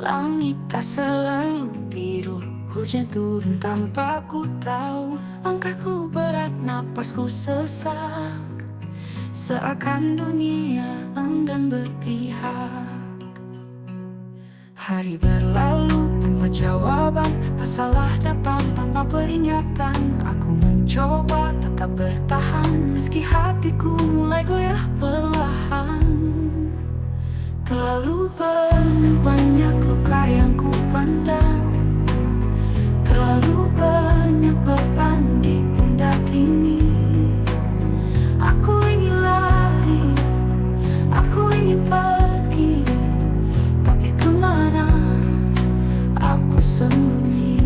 Langit tak selalu biru, hujan turun tanpa ku tahu. Langkahku berat, napasku sesak, seakan dunia enggan berpihak. Hari berlalu tanpa jawaban, masalah datang tanpa peringatan. Aku mencoba tetap bertahan, meski hatiku mulai goyah perlahan. Terlalu banyak luka yang ku pandang, terlalu banyak beban di pundak ini. Aku ingin lari, aku ingin pergi, tapi kemana aku sembunyi?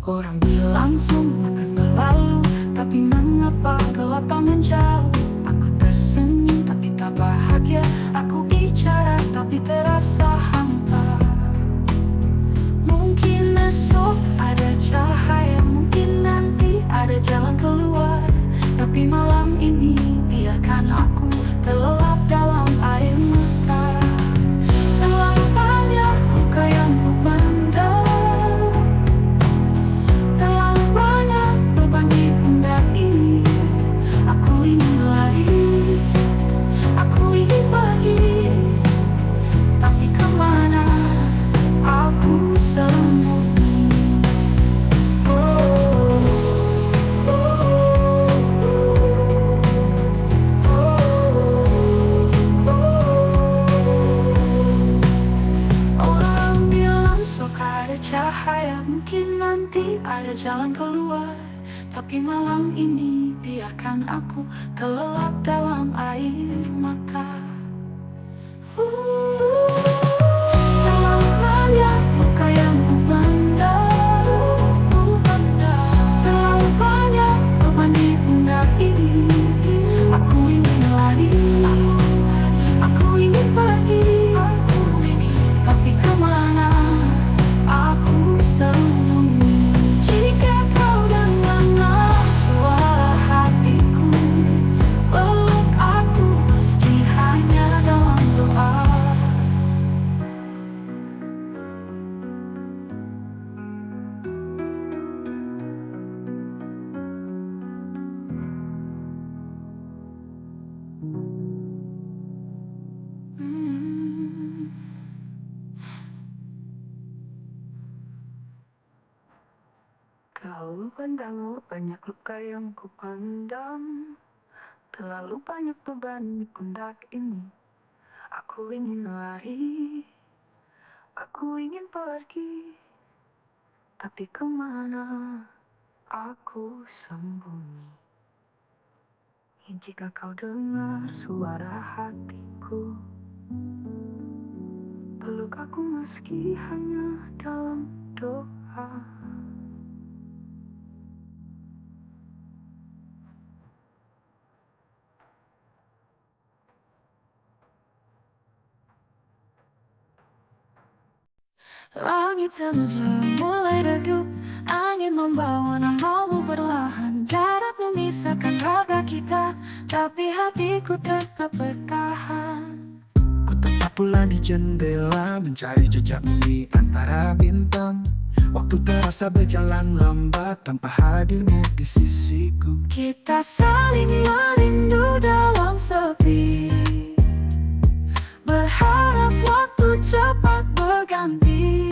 Orang bilang semua akan berlalu, tapi mengapa gelap tak menjauh? Aku tersenyum tapi tak bahagia, aku bicara tapi terasa hampa. Mungkin esok ada cahaya, mungkin nanti ada jalan keluar, tapi malam ini biarkan aku terlelap dalam air mata. Terlalu banyak luka yang ku pandang, terlalu banyak beban di pundak ini. Aku ingin lari, aku ingin pergi, tapi kemana aku sembunyi? Orang bilang sok ada cahaya, mungkin nanti ada jalan keluar, tapi malam ini biarkan aku terlelap dalam air mata. Terlalu banyak luka yang ku pandang, terlalu banyak beban di pundak ini. Aku ingin lari, aku ingin pergi, tapi kemana aku sembunyi? Jika kau dengar suara hatiku, peluk aku meski hanya dalam doa. Kau pandang banyak luka yang ku pandang, terlalu banyak beban di pundak ini. Aku ingin lari, aku ingin pergi, tapi kemana aku sembunyi? Jika kau dengar suara hatiku, peluk aku meski hanya dalam doa. Langit semula mulai redup, angin membawa namamu perlahan. Jarak memisahkan raga kita, tapi hatiku tetap bertahan. Ku tetap pula di jendela, mencari jejakmu di antara bintang. Waktu terasa berjalan lambat tanpa hadirmu di sisiku. Kita saling merindu dalam sepi, berharap waktu cepat berganti.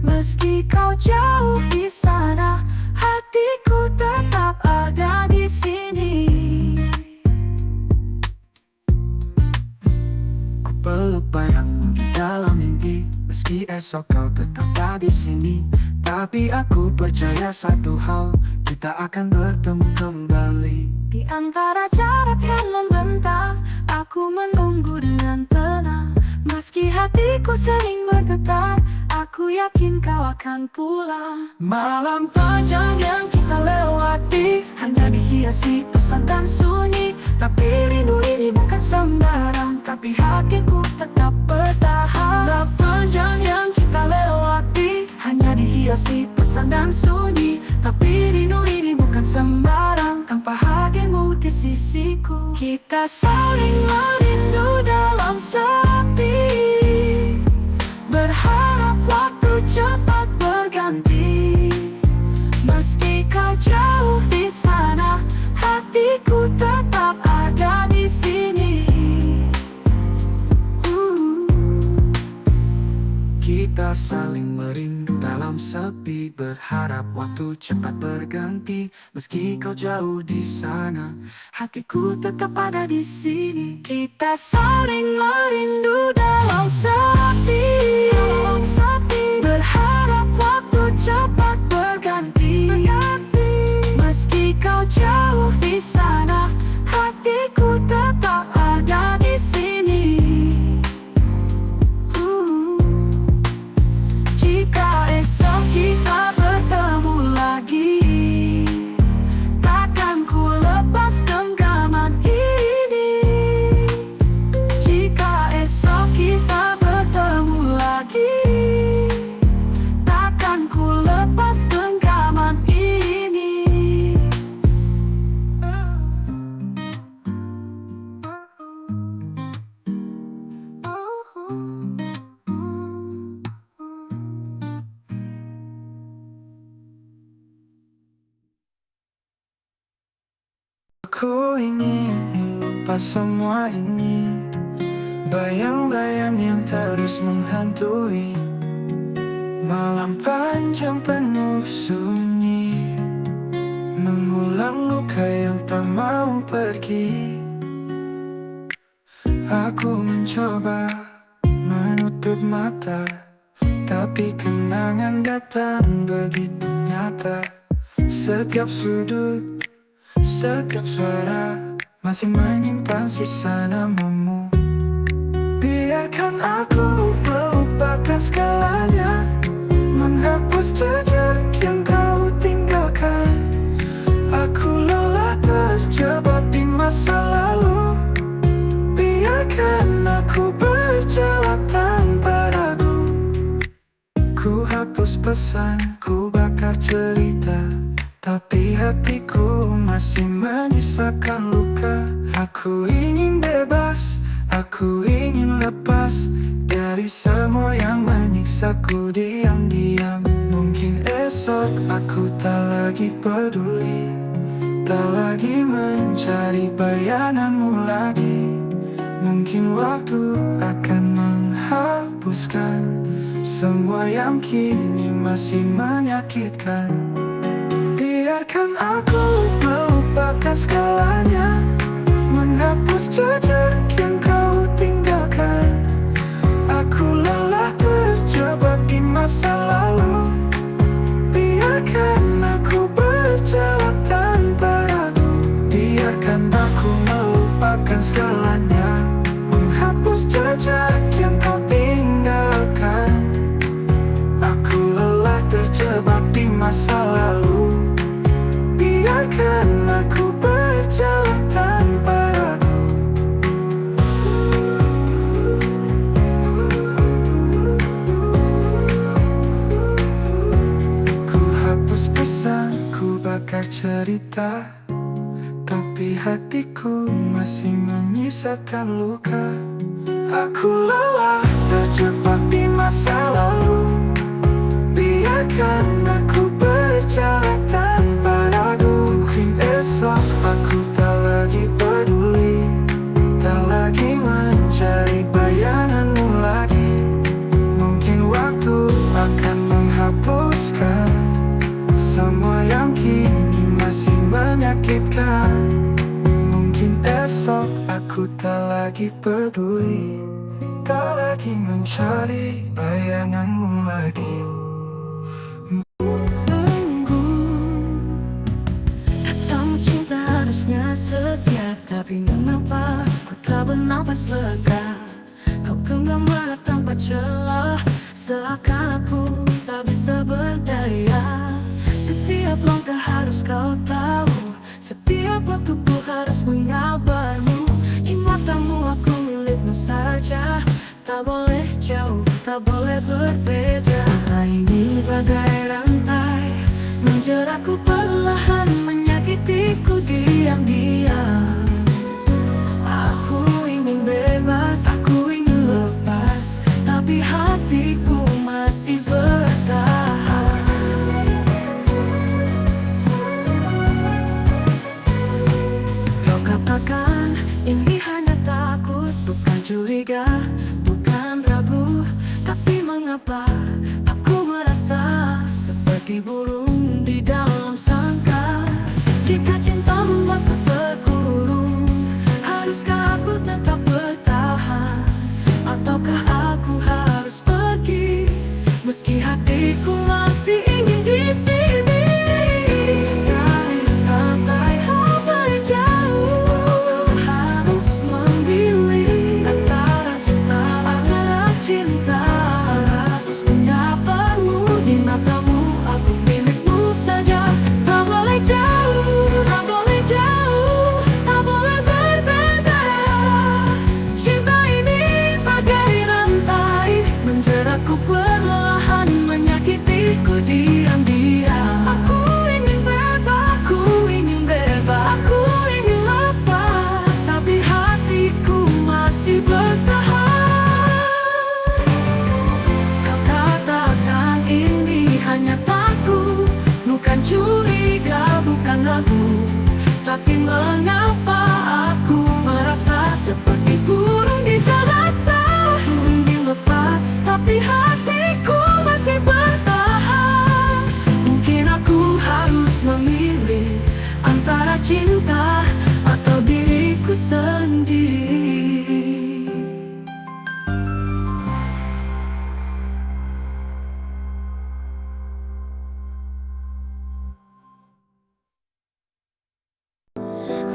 Meski kau jauh di sana, hatiku tetap ada di sini. Ku peluk bayangmu di dalam mimpi, meski esok kau tetap ada di sini. Tapi aku percaya satu hal, kita akan bertemu kembali. Di antara jarak yang membentang, aku menunggu dengan tenang. Meski hatiku sering bergetar, aku yakin kau akan pulang. Malam panjang yang kita lewati hanya dihiasi pesan dan sunyi. Tapi rindu ini bukan sembarang, tapi hatiku tetap bertahan. Malam panjang yang kita lewati hanya dihiasi pesan dan sunyi. Tapi rindu ini bukan sembarang, tanpa hadirmu di sisiku. Kita saling merindu dalam sepi, kita saling merindu dalam sepi, berharap waktu cepat berganti. Meski kau jauh di sana, hatiku tetap ada di sini. Kita saling merindu dalam sepi, berharap waktu cepat berganti. Meski kau jauh di sana, hatiku tetap ada di sini. Jika esok kita bertemu lagi, takkan ku lepas genggaman ini. Jika esok kita bertemu lagi, takkan ku lepas genggaman ini. Aku ingin lupa semua ini, bayang-bayang yang terus menghantui. Malam panjang penuh sunyi, mengulang luka yang tak mau pergi. Aku mencoba menutup mata, tapi kenangan datang begitu nyata. Setiap sudut, setiap suara masih menyimpan sisa namamu. Biarkan aku melupakan segalanya, menghapus jejak yang kau tinggalkan. Aku lelah terjebak di masa lalu, biarkan aku berjalan tanpa ragu. Ku hapus pesan, ku bakar cerita, tapi hatiku masih menyisakan luka. Aku ingin bebas, aku ingin lepas dari semua yang menyiksaku diam-diam. Mungkin esok aku tak lagi peduli, tak lagi mencari bayanganmu lagi. Mungkin waktu akan menghapuskan semua yang kini masih menyakitkan. Biarkan aku melupakan segalanya, menghapus jejak yang kau tinggalkan. Aku lelah terjebak di masa lalu, biarkan aku berjalan tanpa ragu. Biarkan aku melupakan segalanya, menghapus jejak yang kau tinggalkan. Aku lelah terjebak di masa lalu, biarkan aku berjalan tanpa ragu. Ku hapus pesan, ku bakar cerita, tapi hatiku masih menyisakan luka. Aku lelah terjebak di masa lalu, biarkan aku berjalan tanpa ragu. Mungkin esok aku tak lagi peduli, tak lagi mencari bayanganmu lagi. Mungkin waktu akan menghapuskan semua yang kini masih menyakitkan. Mungkin esok aku tak lagi peduli, tak lagi mencari bayanganmu lagi. Harusnya setia, tapi mengapa ku tak bernapas lega? Kau genggam erat tanpa celah, seakan aku tak bisa berdaya. Setiap langkah harus kau tahu, setiap waktuku harus mengabarmu. Di matamu aku milikmu saja, tak boleh jauh, tak boleh berbeda. Ini bagai rantai menjeratku perlahan, menyakitiku diam-diam. Aku ingin bebas, aku ingin lepas, tapi hatiku masih bertahan. Kau katakan ini hanya takut, bukan curiga, bukan ragu, tapi mengapa mengapa aku merasa seperti burung di dalam sangkar. Jika cinta membuatku terkurung, haruskah aku tetap bertahan? Ataukah aku harus pergi, meski hatiku masih ingin di sini? Curiga bukan ragu, tapi mengapa aku merasa seperti burung di terasa? Burung dilepas, tapi hatiku masih bertahan. Mungkin aku harus memilih antara cinta atau diriku sendiri.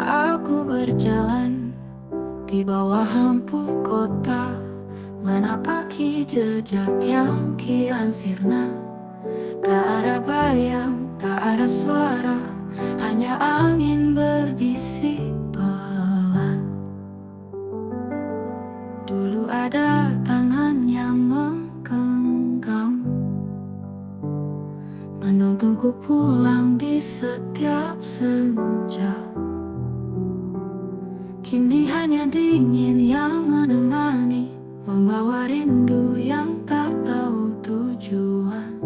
Aku berjalan di bawah lampu kota, menapaki jejak yang kian sirna. Tak ada bayang, tak ada suara, hanya angin berbisik pelan. Dulu ada tangan yang menggenggam, menuntunku pulang di setiap senja. Kini hanya dingin yang menemani, membawa rindu yang tak tahu tujuan.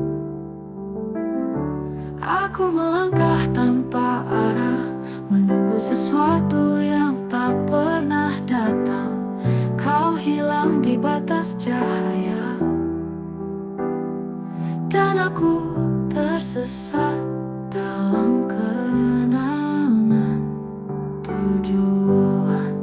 Aku melangkah tanpa arah, menunggu sesuatu yang tak pernah datang. Kau hilang di batas cahaya, dan aku tersesat dalam kenangan tujuan.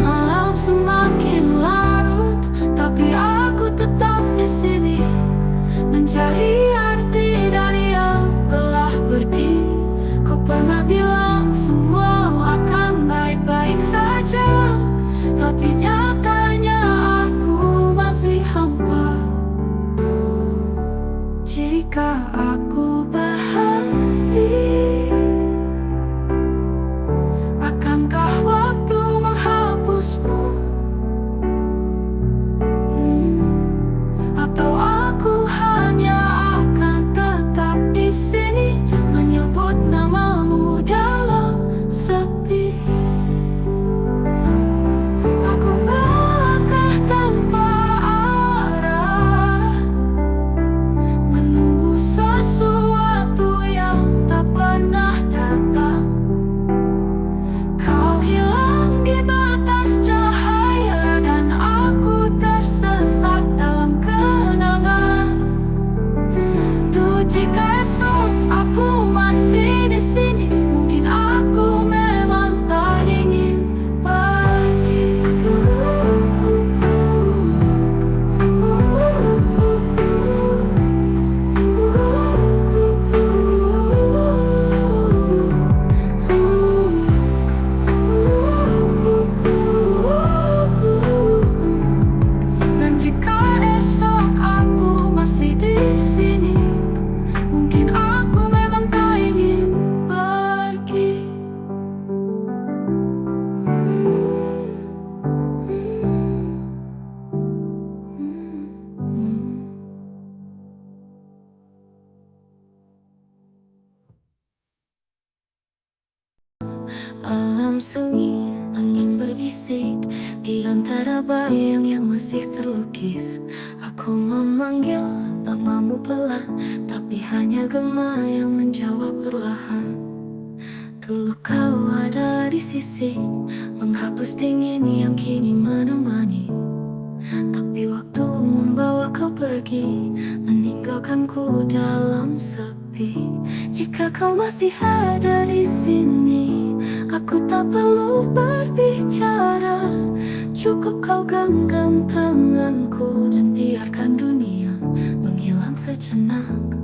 Malam semakin larut, tapi aku tetap di sini, mencari arti dari yang telah pergi. Kau pernah bilang semua akan baik-baik saja, tapi nyatanya aku masih hampa. Jika aku berhenti, akankah waktu menghapusmu? Atau aku hanya akan tetap di sini, menyebut namamu dalam sepi. Aku melangkah tanpa arah, menunggu sesuatu yang tak pernah datang. Kau hilang di batas cahaya, dan aku tersesat dalam kenangan. Tuh, jika esok aku masih di sini, mungkin aku memang tak ingin pergi. Dan jika esok aku masih di sini, mungkin aku memang tak ingin pergi. Malam sunyi, angin berbisik di antara bayang yang masih terlukis. Aku memanggil namamu pelan, tapi hanya gema yang menjawab perlahan. Dulu kau ada di sisi, menghapus dingin yang kini menemani. pergi, meninggalkanku dalam sepi. Jika kau masih ada di sini, aku tak perlu berbicara. Cukup kau genggam tanganku dan biarkan dunia menghilang sejenak.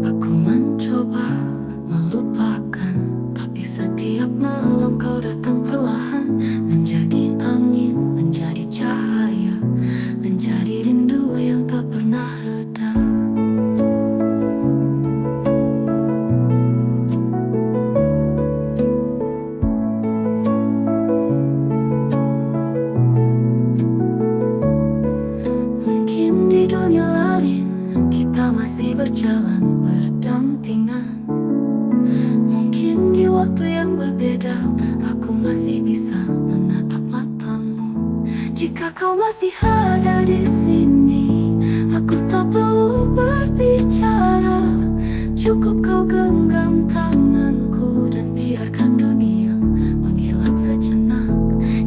Aku mencoba melupakan, tapi setiap malam kau datang perlahan, menjadi angin, menjadi cahaya, menjadi rindu yang tak pernah reda. Mungkin di dunia lain kita masih berjalan berdampingan. Mungkin di waktu yang berbeda aku masih bisa menatap matamu. Jika kau masih ada di sini, aku tak perlu berbicara. Cukup kau genggam tanganku dan biarkan dunia menghilang sejenak.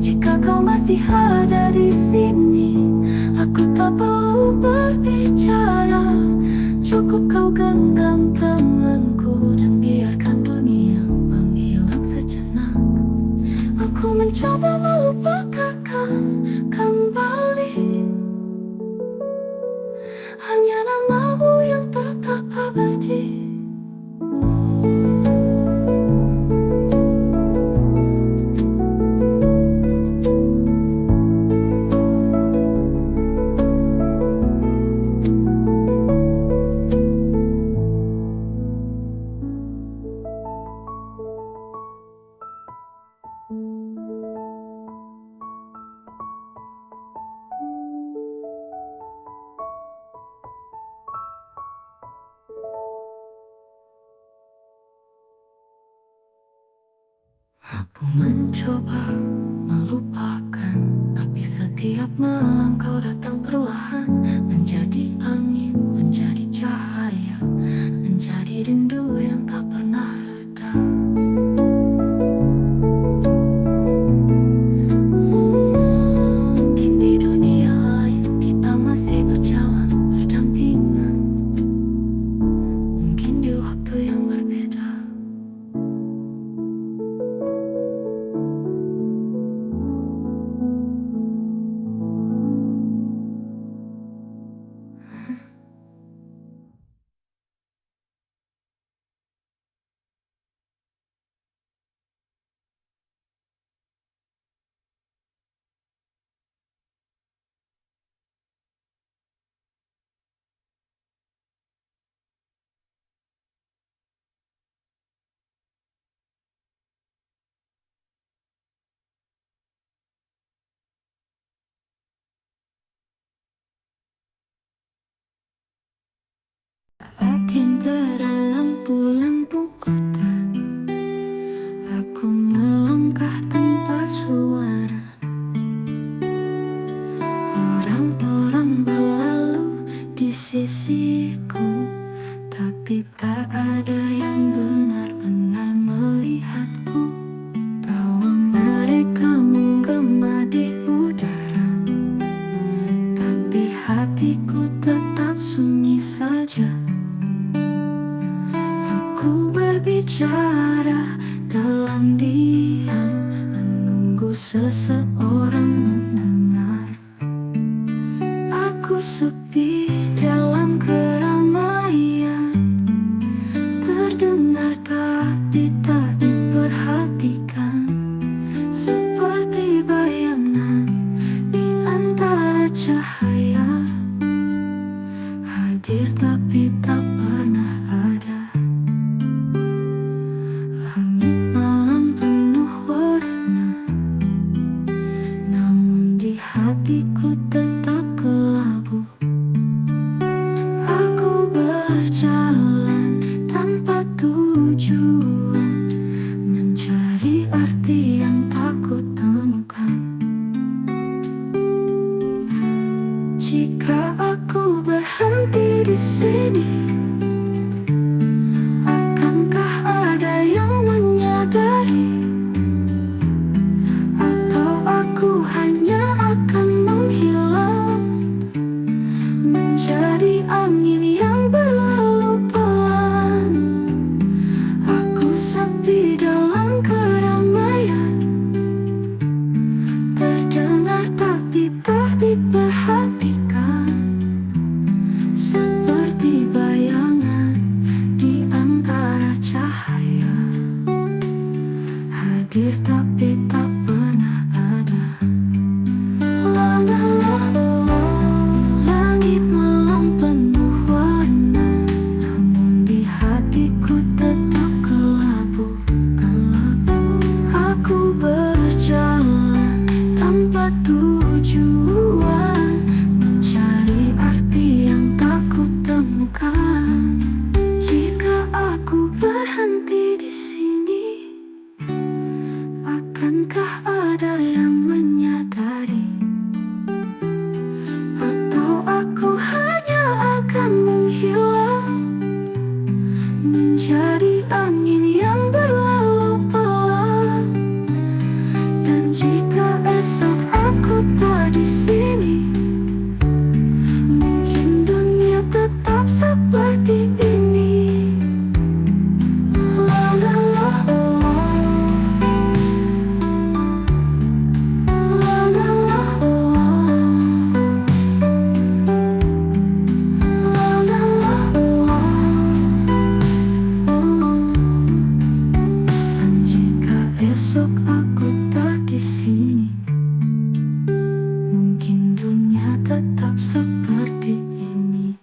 Jika kau masih ada di sini, aku tak perlu berbicara. Cukup kau genggam tanganku dan biarkan dunia menghilang sejenak. Aku mencoba melupakan kembali, hanya namamu yang tetap abadi. Aku mencoba melupakan, tapi setiap malam kau datang perlahan, menjadi angin, menjadi cahaya, menjadi rindu yang tak pernah reda. Mungkin di dunia lain kita masih berjalan berdampingan. Mungkin di waktu yang berbeda. Makin terang lampu-lampu kota, aku melangkah tanpa suara. Orang-orang berlalu di sisiku, tapi tak ada yang benar-benar melihatku. Tawa mereka menggema di udara, tapi hatiku tetap sunyi saja. Aku berbicara dalam diam, menunggu seseorang mendengar. Aku sepi dalam keramaian, terdengar tapi tak diperhatikan. Seperti bayangan di antara cahaya, hadir tapi tak pernah ada. Langit malam penuh warna, namun di hatiku tetap kelabu. Aku berjalan tanpa tujuan, mencari arti yang tak kutemukan. Jika aku berhenti di sini, akankah ada yang menyadari? Atau aku hanya akan menghilang ada yang menyadari, atau aku hanya akan menghilang menjadi angin yang berlalu pelan. Dan jika esok aku tak di sini, mungkin dunia tetap seperti ini. La la la la. La la la la. La la la la. Dan jika esok aku tak di sini, mungkin dunia tetap seperti ini.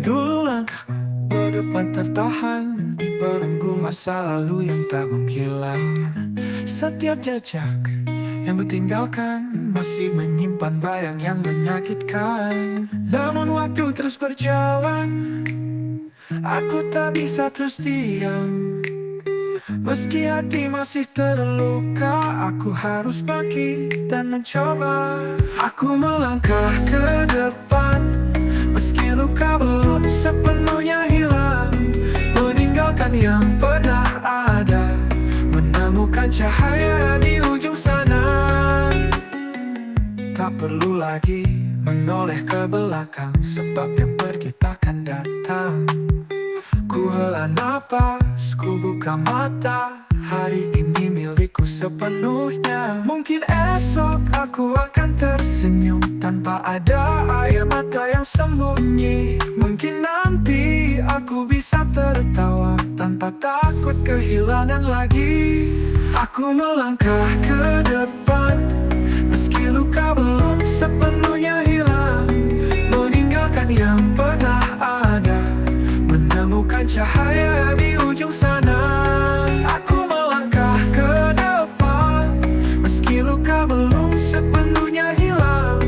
Dulu langkah berdepan tertahan di belenggu masa lalu yang tak menghilang. Setiap jejak yang kutinggalkan masih menyimpan bayang yang menyakitkan. Namun waktu terus berjalan, aku tak bisa terus diam. Meski hati masih terluka, aku harus bangkit dan mencoba. Aku melangkah ke depan, meski luka belum sepenuhnya hilang. Meninggalkan yang pernah ada, menemukan cahaya di ujung sana. Tak perlu lagi menoleh ke belakang, sebab yang pergi takkan datang. Ku hela napas, ku buka mata, hari ini milikku sepenuhnya. Mungkin esok aku akan tersenyum tanpa ada air mata yang sembunyi. Mungkin nanti aku bisa tertawa tanpa takut kehilangan lagi. Aku melangkah ke depan, meski luka belum sepenuhnya hilang. Meninggalkan yang pernah ada, menemukan cahaya di ujung sana. Aku melangkah ke depan, meski luka belum sepenuhnya hilang.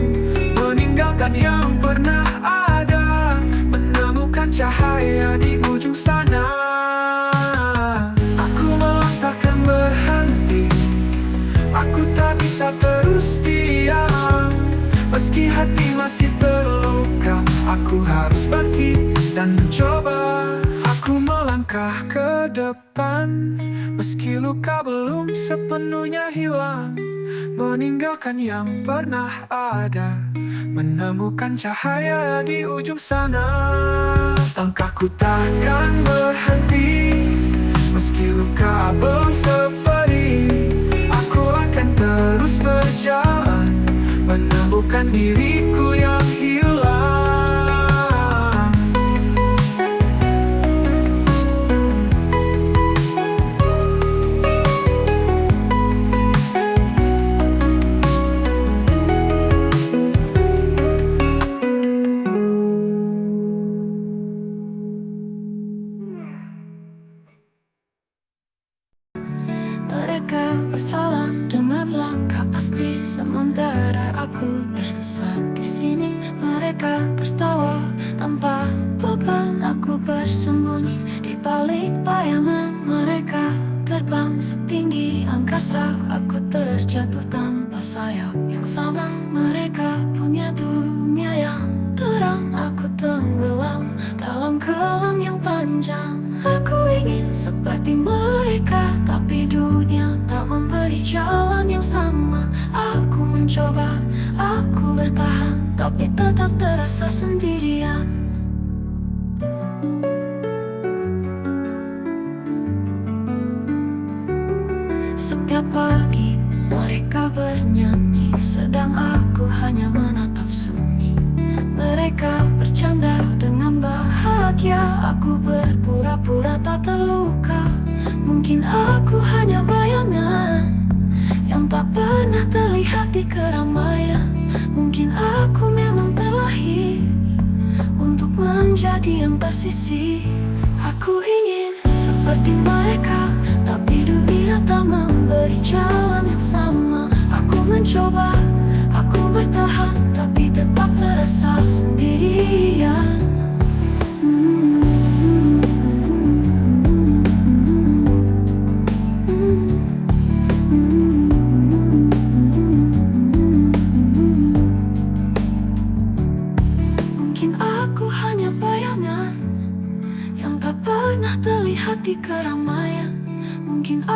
Meninggalkan yang pernah ada, menemukan cahaya di ujung sana. Aku melangkahkan berhenti, aku tak bisa terus diam. Meski hati masih terluka, aku harus bangkit dan mencoba. Aku melangkah ke depan, meski luka belum sepenuhnya hilang. Meninggalkan yang pernah ada, menemukan cahaya di ujung sana. Langkahku takkan berhenti, meski luka belum seperti. Aku akan terus berjalan, menemukan diriku yang hilang. Mereka bersalah dengan langkah pasti, sementara aku tersesat di sini. Mereka tertawa tanpa beban, aku bersembunyi di balik bayangan. Mereka terbang setinggi angkasa, aku terjatuh tanpa sayap yang sama. Mereka punya dunia yang terang, aku tenggelam dalam kelam yang panjang. Aku ingin seperti mereka, tapi dunia tak memberi jalan yang sama. Aku mencoba, aku bertahan, tapi tetap terasa sendirian. Setiap pagi mereka bernyanyi, sedang aku hanya menatap sunyi. Mereka bercanda dengan bahagia, aku berpura-pura tak terluka. Mungkin aku hanya bayangan yang tak pernah terlihat di keramaian. Mungkin aku memang terlahir untuk menjadi yang tersisih. Aku ingin seperti mereka,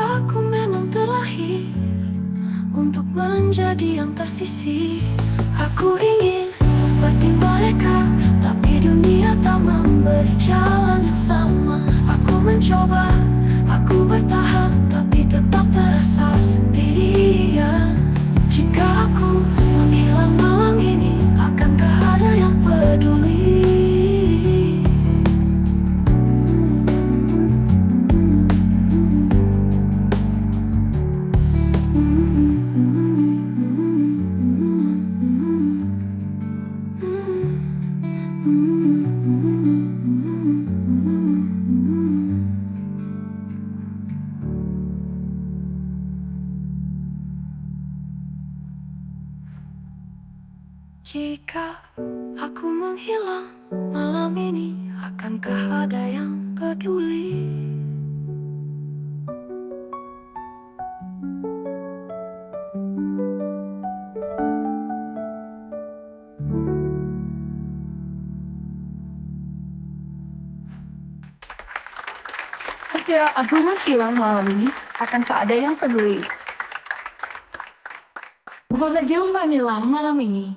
Aku memang terlahir untuk menjadi yang tersisih. Aku ingin seperti mereka, tapi dunia tak memberi jalan yang sama. Aku mencoba, aku bertahan, tapi tetap terasa sendirian. Jika aku menghilang malam ini, akankah ada yang peduli? Jika aku menghilang malam ini, akankah ada yang peduli? Jika aku menghilang malam ini, akankah ada yang peduli? Bukan saja menghilang malam ini,